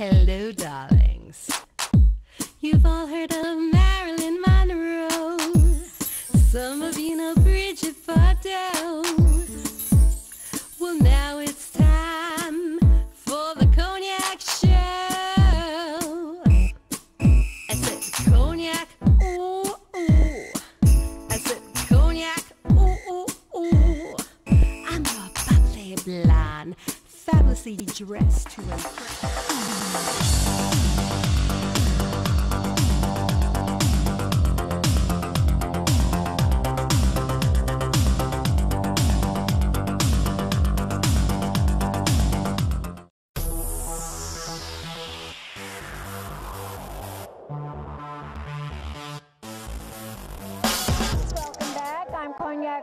Hello, darlings. You've all heard of Marilyn Monroe. Some of you know Bridget Bardot. Well, now it's time for the Cognac show. I said cognac, ooh, ooh. I said cognac, ooh, ooh, ooh. I'm your bubbly blonde, fabulously dressed to impress.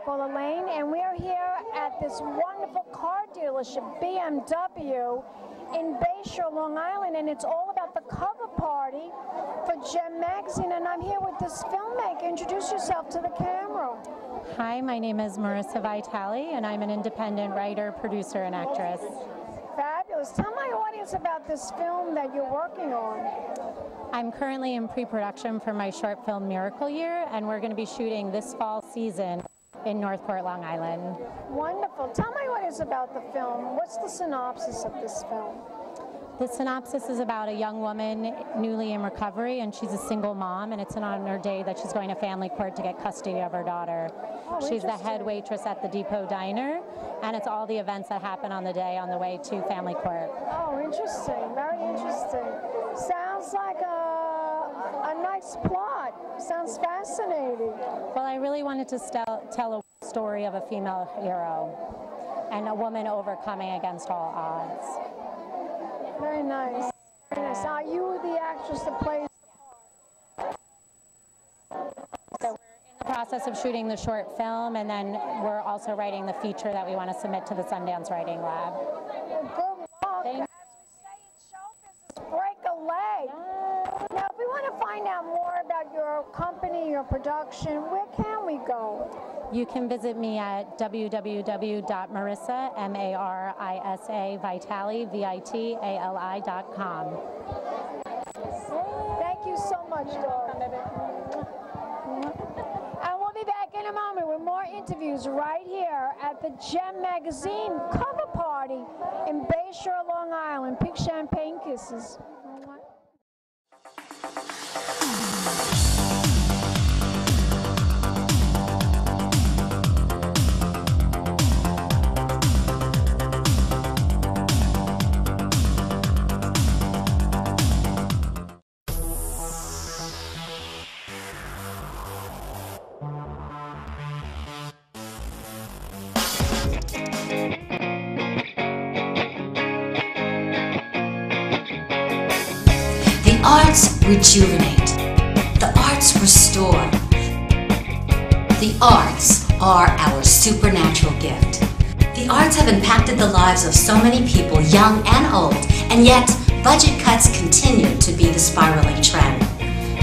Wellerlane, and we're here at this wonderful car dealership, BMW, in Bayshore, Long Island, and it's all about the cover party for Gem Magazine, and I'm here with this filmmaker. Introduce yourself to the camera. Hi, my name is Marisa Vitali, and I'm an independent writer, producer, and actress. Fabulous. Tell my audience about this film that you're working on. I'm currently in pre-production for my short film Miracle Year, and we're going to be shooting this fall season in Northport, Long Island. Wonderful. Tell my audience about the film. What's the synopsis of this film? The synopsis is about a young woman newly in recovery, and she's a single mom, and it's on her day that she's going to family court to get custody of her daughter. Oh, she's the head waitress at the Depot Diner, and it's all the events that happen on the day on the way to family court. Oh, interesting. Very interesting. Sounds like a nice plot. Sounds fascinating. Well, I really wanted to tell a story of a female hero and a woman overcoming against all odds. Very nice. Very nice. Are you the actress that plays the part? So we're in the process of shooting the short film, and then we're also writing the feature that we want to submit to the Sundance Writing Lab. Well, good luck. As we say in show business, break a leg. Now, if we want to find out more about your company, your production, where can we go? You can visit me at www.marisa, M-A-R-I-S-A, Vitali, V-I-T-A-L-I.com. Thank you so much, Dora. And we'll be back in a moment with more interviews right here at the Gem Magazine cover party in Bayshore, Long Island. Pink champagne kisses. The arts rejuvenate. The arts restore. The arts are our supernatural gift. The arts have impacted the lives of so many people, young and old, and yet budget cuts continue to be the spiraling trend.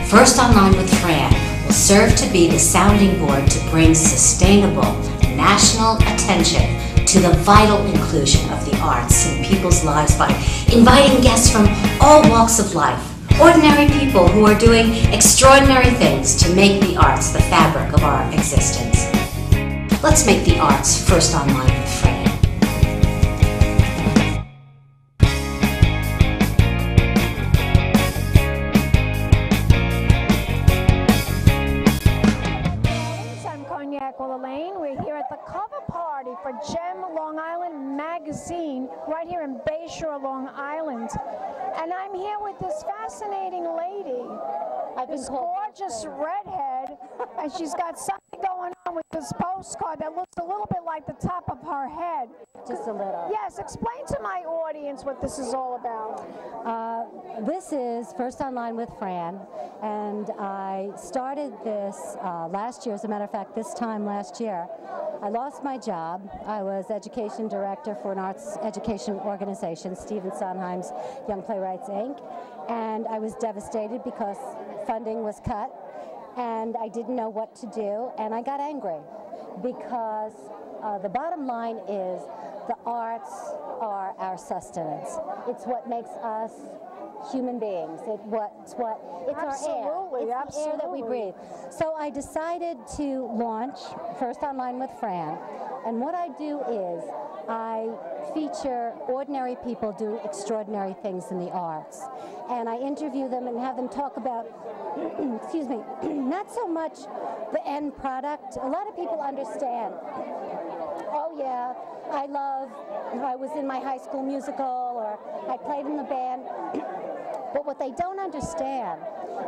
First Online with Fran will serve to be the sounding board to bring sustainable national attention to the vital inclusion of the arts in people's lives by inviting guests from all walks of life. Ordinary people who are doing extraordinary things to make the arts the fabric of our existence. Let's make the arts first online with Fran. I'm Cognac Wellerlane. We're here at the cover party for Gem Long Island Magazine right here in Bayshore, Long Island. And I'm here with this fascinating lady, this gorgeous redhead, and she's got something going on with this postcard that looks a little bit like the top of her head. Just a little. Yes, explain to my audience what this is all about. This is First Online with Fran, and I started this last year. As a matter of fact, this time last year, I lost my job. I was education director for an arts education organization, Stephen Sondheim's Young Playwrights, Inc., and I was devastated because funding was cut, and I didn't know what to do, and I got angry because the bottom line is the arts are our sustenance. It's what makes us human beings. It's Absolutely, our air. It's the air that we breathe. So I decided to launch First Online with Fran, and what I do is I feature ordinary people doing extraordinary things in the arts, and I interview them and have them talk about, excuse me, not so much the end product. A lot of people understand, oh yeah, I was in my high school musical, or I played in the band. But what they don't understand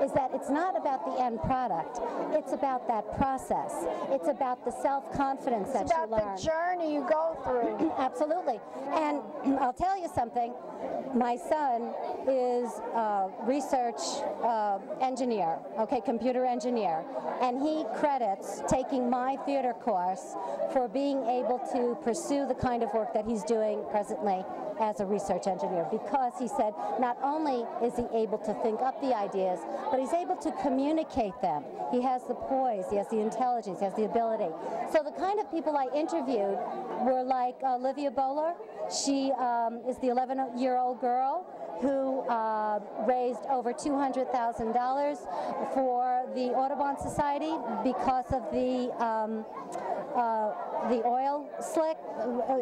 is that it's not about the end product. It's about that process. It's about the self-confidence that you learn. It's about the journey you go through. Absolutely. And I'll tell you something. My son is a research engineer, okay, computer engineer, and he credits taking my theater course for being able to pursue the kind of work that he's doing presently as a research engineer, because he said not only is he able to think up the ideas, but he's able to communicate them. He has the poise, he has the intelligence, he has the ability. So the kind of people I interviewed were like Olivia Bowler. She is the 11-year-old girl who raised over $200,000 for the Audubon Society because of the oil slick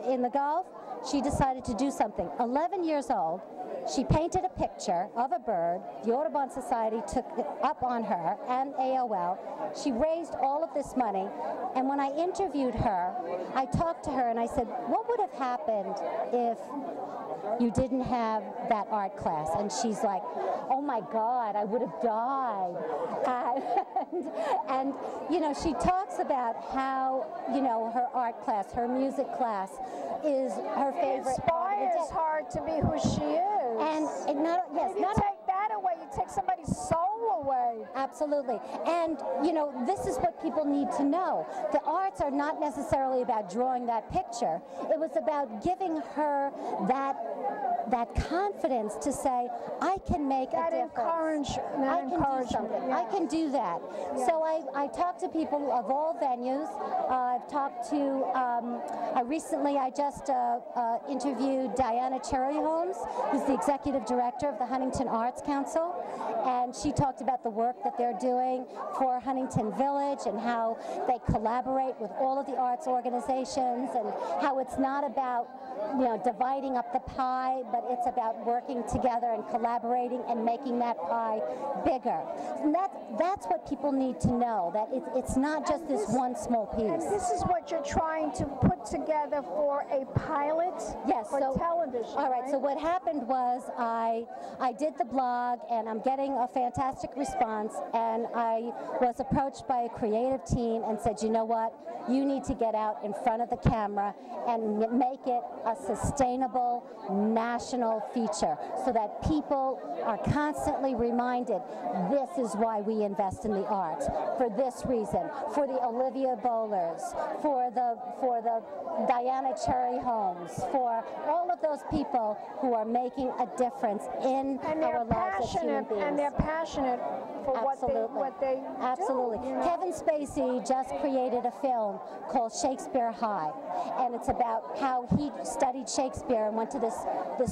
in the Gulf. She decided to do something. 11 years old, she painted a picture of a bird. The Audubon Society took it up on her, and AOL. She raised all of this money, and when I interviewed her, I talked to her and I said, what would have happened if you didn't have that art class? And she's like, oh my God, I would have died. And you know, she talks about how, you know, her art class, her music class is her favorite. It inspires her to be who she is. And if you take that away, you take somebody's soul away. Absolutely. And, you know, this is what people need to know. The arts are not necessarily about drawing that picture. It was about giving her that confidence to say, I can make a difference. I can do something. Yes. I can do that. Yes. So I talk to people of all venues. I've talked to, recently I just interviewed Diana Cherry Holmes, who's the executive director of the Huntington Arts Council, and she talked about the work that they're doing for Huntington Village and how they collaborate with all of the arts organizations, and how it's not about, you know, dividing up the pie, but it's about working together and collaborating and making that pie bigger. And that's what people need to know, that it's not just this one small piece. And this is what you're trying to put together for a pilot for television. All right, so what happened was I did the blog, and I'm getting a fantastic response, and I was approached by a creative team and said, you know what, you need to get out in front of the camera and make it a sustainable national feature so that people are constantly reminded, this is why we invest in the arts, for this reason, for the Olivia Bowlers, for the Diana Cherry Holmes, for all of those people who are making a difference in our lives as human beings. And they're passionate for what they Absolutely. do. You know? Kevin Spacey just created a film called Shakespeare High, and it's about how he studied Shakespeare and went to this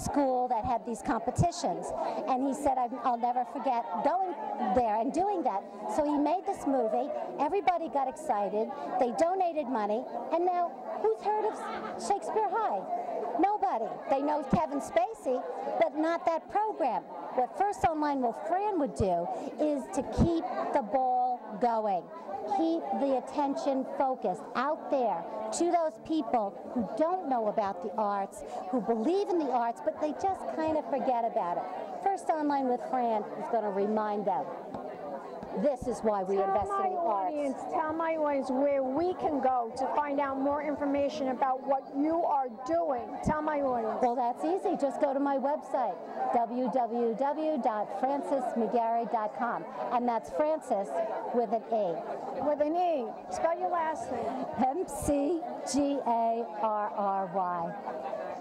school that had these competitions, and he said, I'll never forget going there and doing that. So he made this movie, everybody got excited, they donated money, and now who's heard of Shakespeare High? Nobody. They know Kevin Spacey, but not that program. What First Online with Fran would do is to keep the ball going, keep the attention focused out there to those people who don't know about the arts, who believe in the arts, but they just kind of forget about it. First Online with Fran is going to remind them. This is why we invest in the arts. Tell my audience where we can go to find out more information about what you are doing. Tell my audience. Well, that's easy. Just go to my website, www.francismcgarry.com. And that's Francis with an E. With an E. Spell your last name. M-C-G-A-R-R-Y.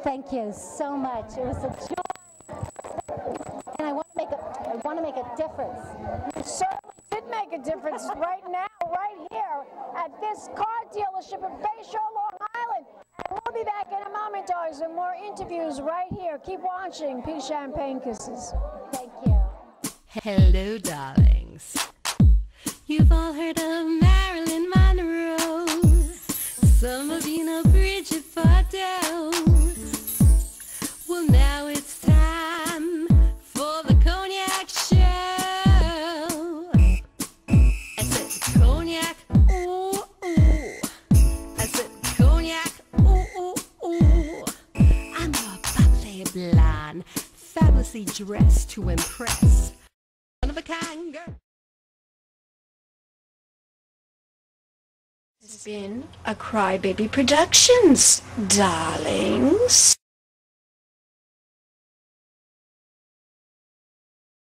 Thank you so much. It was a joy. And I want to make a difference. You certainly did make a difference right now, right here, at this car dealership in Bayshore, Long Island. And we'll be be back in a moment, darlings, with more interviews right here. Keep watching Pink Champagne Kisses. Thank you. Hello, darlings. You've all heard of Marilyn Monroe. Some of you know Bridget Bardot. Well, now it's time for the Cognac show. I said cognac, ooh, ooh. I said cognac, ooh, ooh, ooh. I'm a bubbly blonde, fabulously dressed to impress. One of a kind girl. It's been a Crybaby Productions, darlings.